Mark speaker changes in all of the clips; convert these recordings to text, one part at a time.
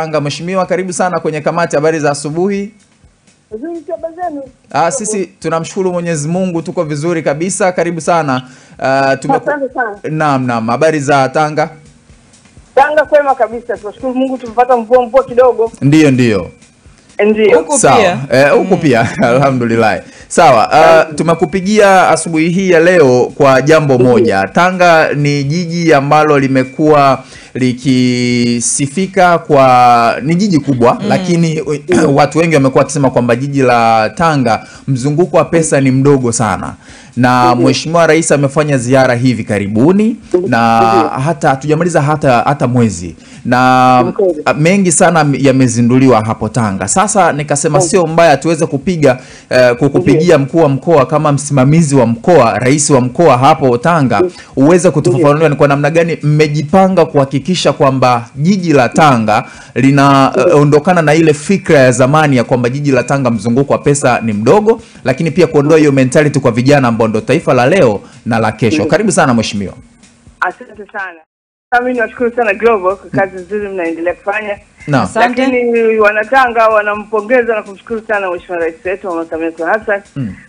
Speaker 1: Tanga. Mheshimiwa, karibu sana kwenye kamati. Habari za asubuhi. Sisi tunamshukuru Mwenyezi Mungu, tuko vizuri kabisa. Karibu sana. Naam, habari za Tanga?
Speaker 2: Tanga kwema kabisa. Tunashukuru Mungu tumepata mvua kidogo.
Speaker 1: Ndio.
Speaker 2: Huko
Speaker 1: pia. Huko pia. Alhamdulillah. Sawa, tumekupigia asubuhi hii ya leo kwa jambo moja. Tanga ni jiji ambalo limekuwa likisifika kwa, ni jiji kubwa lakini watu wengi wamekuwa wakisema kwamba jiji la Tanga mzunguko wa pesa ni mdogo sana. Na Mheshimiwa Rais amefanya ziara hivi karibuni na hata hatujamaliza hata mwezi, na mengi sana yamezinduliwa hapo Tanga. Sasa nikasema sio mbaya tuweze kukupigia mkuu wa mkoa kama msimamizi wa mkoa, rais wa mkoa hapo Tanga, uweze kutufafanulia ni kwa namna gani mmejipanga kuhakikisha kwamba jiji la Tanga linaondokana na ile fikra ya zamani ya kwamba jiji la Tanga mzunguko wa pesa ni mdogo, lakini pia kuondoa hiyo mentality kwa vijana ambao ndo taifa la leo na la kesho. Karibu sana mheshimiwa.
Speaker 2: Asante sana. Mimi nashukuru sana Global kwa kazi nzuri mnaendelea kufanya.
Speaker 1: Lakini
Speaker 2: wanatanga wanampongeza na kumshukuru sana Mheshimiwa Rais wetu Mama Samia Suluhu Hassan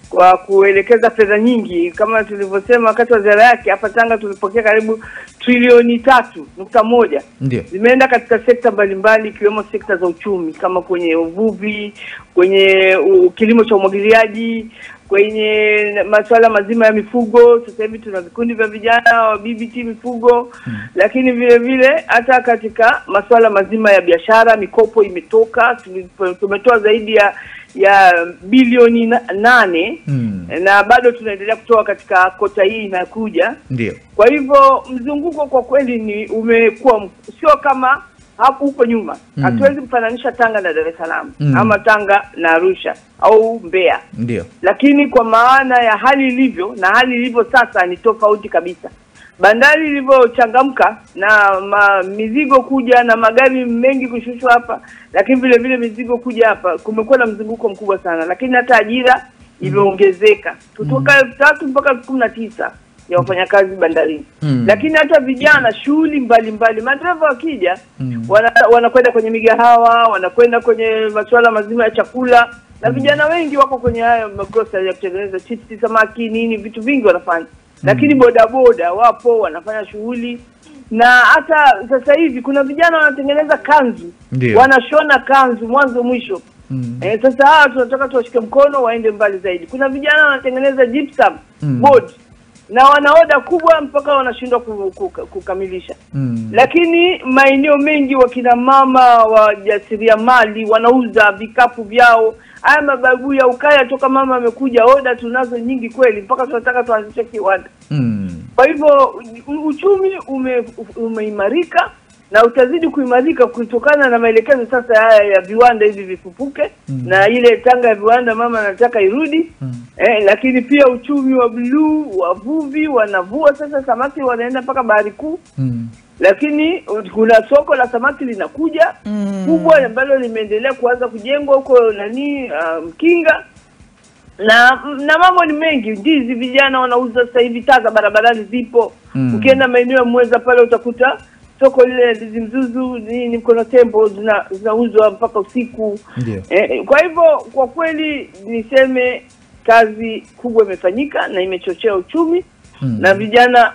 Speaker 2: kwa kuelekeza fedha nyingi. Kama tulivyosema wakati wa ziara yake hapa Tanga, tulipokea karibu trilioni 3.1. Zimeenda katika sekta mbalimbali ikiwemo sekta za uchumi kama kwenye uvuvi, kwenye kilimo cha umwagiliaji, kwenye masuala mazima ya mifugo. Sasa hivi tuna vikundi vya vijana wa BBT mifugo, lakini vile vile hata katika masuala mazima ya biashara mikopo imetoka. Tumetoa zaidi ya bilioni 8 na bado tunaendelea kutoa katika kota hii inakuja. Kwa hivyo mzunguko kwa kweli ni umekuwa sio kama hapo huko nyuma. Hatuwezi kufananisha Tanga na Dar es Salaam ama Tanga na Arusha au Mbeya. Lakini kwa maana ya hali ilivyo na hali ilivyo sasa ni tofauti kabisa. Bandari ilivyochangamka na mizigo kuja na magari mengi kushushwa hapa, lakini vile vile mizigo kuja hapa, kumekuwa na mzunguko mkubwa sana. Lakini hata ajira imeongezeka kutoka 3 mpaka 19 ya wafanyakazi bandarini. Lakini hata vijana shughuli mbalimbali, madereva wakija wanakwenda kwenye migahawa, wanakwenda kwenye masuala mazima ya chakula, na vijana wengi wako kwenye haya magrocery ya kutengeneza chips, samaki, nini, vitu vingi wanafanya. Lakini bodaboda wapo wanafanya shughuli, na hata sasa hivi kuna vijana wanatengeneza kanzu, wanashona kanzu mwanzo mwisho. Sasa hawa tunataka tuwashike mkono waende mbali zaidi. Kuna vijana wanatengeneza gypsum board na wanaoda kubwa mpaka wanashindwa kukamilisha. Lakini maeneo mengi wakina mama wajasiriamali wanauza vikapu vyao. Haya mababu ya ukaya toka mama amekuja, oda tunazo nyingi kweli mpaka tunataka tuanzishe kiwanda. Kwa hivyo uchumi umeimarika na utazidi kuimarika kutokana na maelekezo sasa haya ya viwanda hivi vifufuke, na ile Tanga ya viwanda mama anataka irudi. Lakini pia uchumi wa blue, wavuvi wanavua sasa samaki wanaenda mpaka bahari kuu. Lakini kuna soko la samaki linakuja kubwa ambalo limeendelea kuanza kujengwa huko Mkinga. Na mambo ni mengi. Ndizi vijana wanauza sasa hivi, taa za barabarani zipo. Ukienda maeneo ya Mweza pale utakuta soko lile ndizi mzuzu ni Mkono Tembo zinauzwa mpaka usiku. Kwa hivyo kwa kweli niseme kazi kubwa imefanyika na imechochea uchumi. Na vijana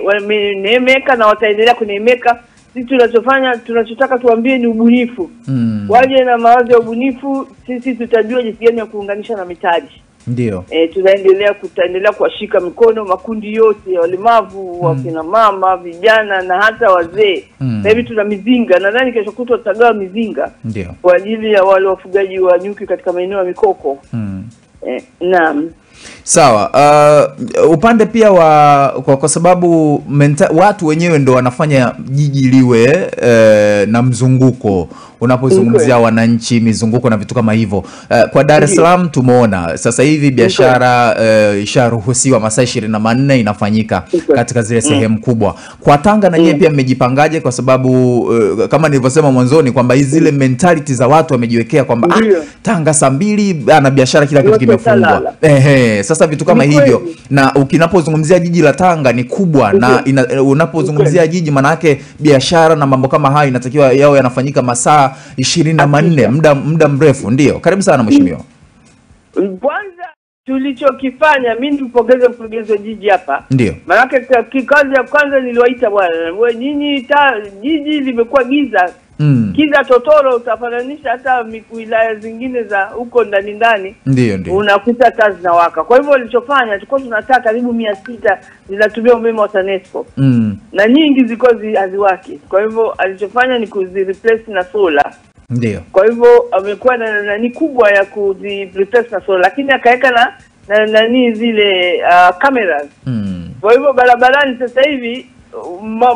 Speaker 2: wameneemeka na wataendelea kuneemeka. Sisi tunachotaka tuambie ni ubunifu. Waje na mawazo ya ubunifu, sisi tutajua jinsi gani ya kuunganisha na mitaji. Tutaendelea kuwashika mikono makundi yote ya walemavu, wakina mama, vijana na hata wazee. Na hivi tuna mizinga, nadhani kesho kutwa tutagawa mizinga kwa ajili ya wale wafugaji wa nyuki katika maeneo ya mikoko. Naam.
Speaker 1: Sawa. Upande pia kwa sababu watu wenyewe ndo wanafanya jiji liwe na mzunguko unapozungumzia wananchi, mizunguko na vitu kama hivyo. Kwa Dar es Salaam tumeona sasa hivi biashara isharuhusiwa masaa 24 inafanyika katika zile sehemu kubwa. Kwa Tanga na yeye pia mmejipangaje, kwa sababu kama nilivyosema mwanzoni kwamba zile mentality za watu wamejiwekea kwamba Tanga saa 2 ana biashara kila kitu kimefungwa. Sasa vitu kama hivyo, na ukinapozungumzia jiji la Tanga ni kubwa, na unapozungumzia jiji maana yake biashara na mambo kama hayo inatakiwa yao yanafanyika masaa 24, muda mrefu. Ndio, karibu sana mheshimiwa.
Speaker 2: Kwanza tulichokifanya, mimi nipongeze mkurugenzi wa jiji hapa.
Speaker 1: Ndio.
Speaker 2: Maana kikazi ya kwanza niliwaita bwana, wewe nyinyi jiji limekuwa giza. Kiza totoro, utafananisha hata wilaya zingine za huko ndani.
Speaker 1: Ndio.
Speaker 2: Unakuta taa zinawaka. Kwa hivyo walichofanya, tulikuwa tunataa karibu 600 zinatumia umeme wa TANESCO. Na nyingi zilikuwa haziwaki. Kwa hivyo alichofanya ni kuzireplace na solar.
Speaker 1: Ndio.
Speaker 2: Kwa hivyo amekuwa na nani kubwa ya kuzireplace na solar, lakini akaweka na nani zile cameras. Kwa hivyo barabarani sasa hivi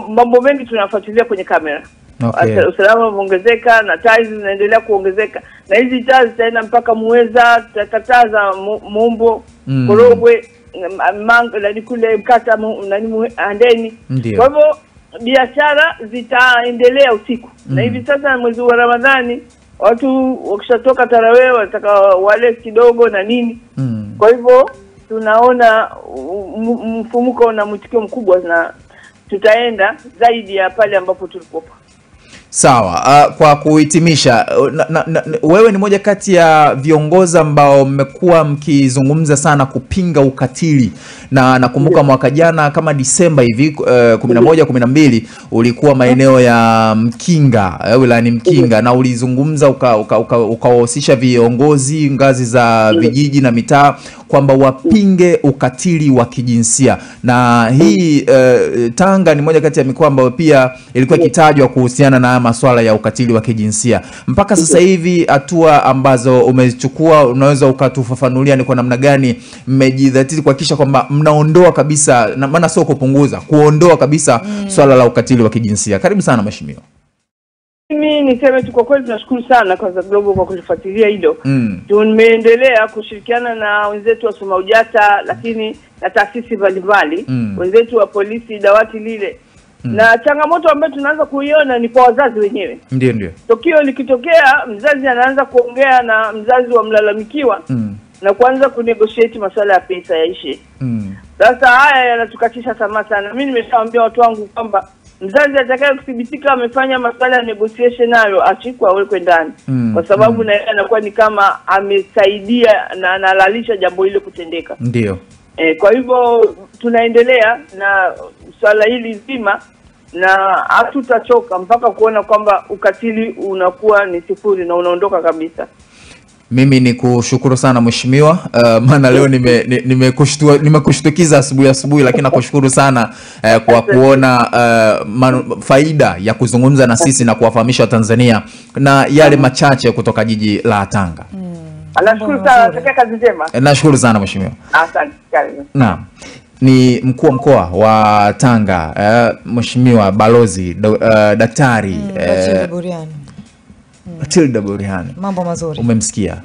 Speaker 2: mambo mengi tunafuatilia kwenye kamera. Usalama umeongezeka na taa zinaendelea kuongezeka, na hizi taa zitaenda mpaka Muheza, tutakataza Mombo, Korogwe, Manga, kule Mkata, Handeni. Kwa hivyo biashara zitaendelea usiku. Na hivi sasa mwezi wa Ramadhani watu wakishatoka tarawih wataka wale kidogo na nini. Kwa hivyo tunaona mfumuko na mtikio mkubwa, na tutaenda zaidi ya pale ambapo tulipopo.
Speaker 1: Sawa. Kwa kuhitimisha, wewe ni moja kati ya viongozi ambao mmekuwa mkizungumza sana kupinga ukatili, na nakumbuka mwaka jana kama Disemba hivi 11-12 ulikuwa maeneo ya Mkinga, wilayani Mkinga, na ulizungumza ukawahusisha viongozi ngazi za vijiji na mitaa kwamba wapinge ukatili wa kijinsia. Na hii Tanga ni moja kati ya mikoa ambayo pia ilikuwa kitajwa kuhusiana na masuala ya ukatili wa kijinsia. Mpaka sasa hivi hatua ambazo umechukua, unaweza ukatufafanulia ni kwa namna gani mmejidhatiti kuhakikisha kwamba mnaondoa kabisa, na maana sio kupunguza, kuondoa kabisa swala la ukatili wa kijinsia? Karibu sana mheshimiwa.
Speaker 2: Mimi niseme tu kwa kweli tunashukuru sana kwa Global kwa kulifuatilia hilo. Tumeendelea kushirikiana na wenzetu wa Sumaujata, lakini na taasisi mbalimbali, wenzetu wa polisi, dawati lile. Na changamoto ambayo tunaanza kuiona ni kwa wazazi wenyewe.
Speaker 1: Ndio.
Speaker 2: Tokio likitokea, mzazi anaanza kuongea na mzazi wa mlalamikiwa na kuanza kunegotiate masuala ya pesa yaishe. Sasa haya yanatukatisha tamaa sana. Mimi nimeshaambia watu wangu kwamba mzazi atakaye kudhibitika amefanya masuala ya negotiation nayo achikwa awekwe ndani, kwa sababu na yeye anakuwa ni kama amesaidia na analalisha jambo hilo kutendeka.
Speaker 1: Ndio.
Speaker 2: Kwa hivyo tunaendelea na swala hili zima, na hatutachoka mpaka kuona kwamba ukatili unakuwa ni sifuri na unaondoka kabisa.
Speaker 1: Mimi ni kushukuru sana mheshimiwa, maana leo nimekushtukiza asubuhi, lakini nakushukuru sana kwa kuona faida ya kuzungumza na sisi na kuwafahamisha Watanzania na yale machache kutoka jiji la Tanga.
Speaker 2: Nashukuru sana, nataka kazi njema.
Speaker 1: Nashukuru sana mheshimiwa.
Speaker 2: Asante.
Speaker 1: Naam. Ni mkuu wa mkoa wa Tanga, mheshimiwa balozi daktari Matilda Buriani.
Speaker 3: Mambo mazuri.
Speaker 1: Umemsikia?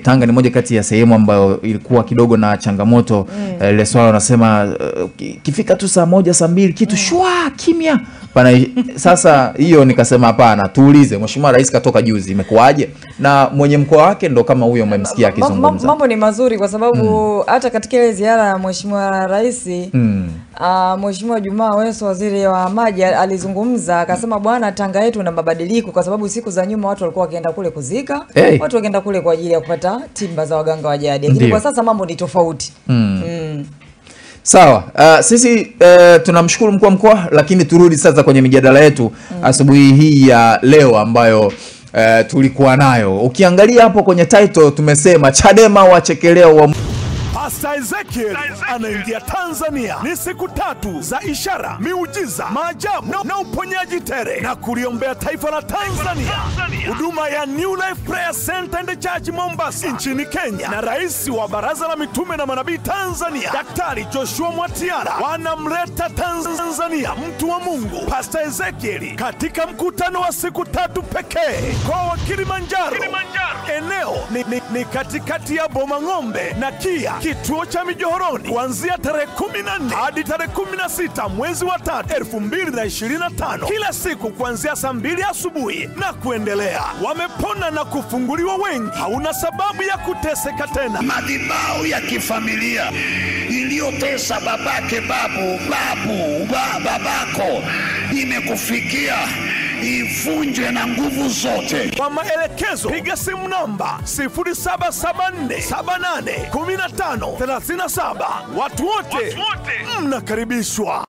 Speaker 1: Tanga ni moja kati ya sehemu ambayo ilikuwa kidogo na changamoto. Ile swala wanasema kifika tu saa 1 saa 2 kitu shwa kimya. Sasa hiyo nikasema hapana, tuulize mheshimiwa rais katoka juzi imekuaje, na mwenye mkoa wake ndo kama huyo umemsikia akizungumza.
Speaker 3: Mambo ni mazuri kwa sababu hata katika ile ziara ya mheshimiwa rais mheshimiwa Juma Aweso waziri wa maji alizungumza akasema bwana, Tanga yetu na mabadiliko, kwa sababu siku za nyuma watu walikuwa wakienda kule kuzika, watu wakienda kule kwa ajili ya kupata timba za waganga wa jadi, lakini kwa sasa mambo ni tofauti.
Speaker 1: Sawa. Sisi tunamshukuru mkuu wa mkoa, lakini turudi sasa kwenye mijadala yetu asubuhi hii ya leo ambayo tulikuwa nayo. Ukiangalia hapo kwenye title tumesema Chadema wachekelea
Speaker 4: Pastor Ezekiel anaingia Tanzania. Ni siku 3 za ishara, miujiza, maajabu na uponyaji tele, na kuliombea taifa la Tanzania. Huduma ya New Life Prayer Center and Church Mombasa nchini Kenya na rais wa Baraza la Mitume na Manabii Tanzania Daktari Joshua Mwatiara wanamleta Tanzania mtu wa Mungu Pastor Ezekiel katika mkutano wa siku 3 pekee mkoa wa Kilimanjaro. Eneo ni katikati ya Bomang'ombe na Kia, kituo cha Mijohoroni, kuanzia tarehe 14 hadi tarehe 16 mwezi wa 3 2025, kila siku kuanzia saa 2 asubuhi na kuendelea. Wamepona na kufunguliwa wengi, hauna sababu ya kuteseka tena.
Speaker 5: Madhabahu ya kifamilia iliyotesa babako imekufikia, ivunjwe na nguvu zote.
Speaker 4: Kwa maelekezo piga simu namba 0774781537. Watu wote mnakaribishwa.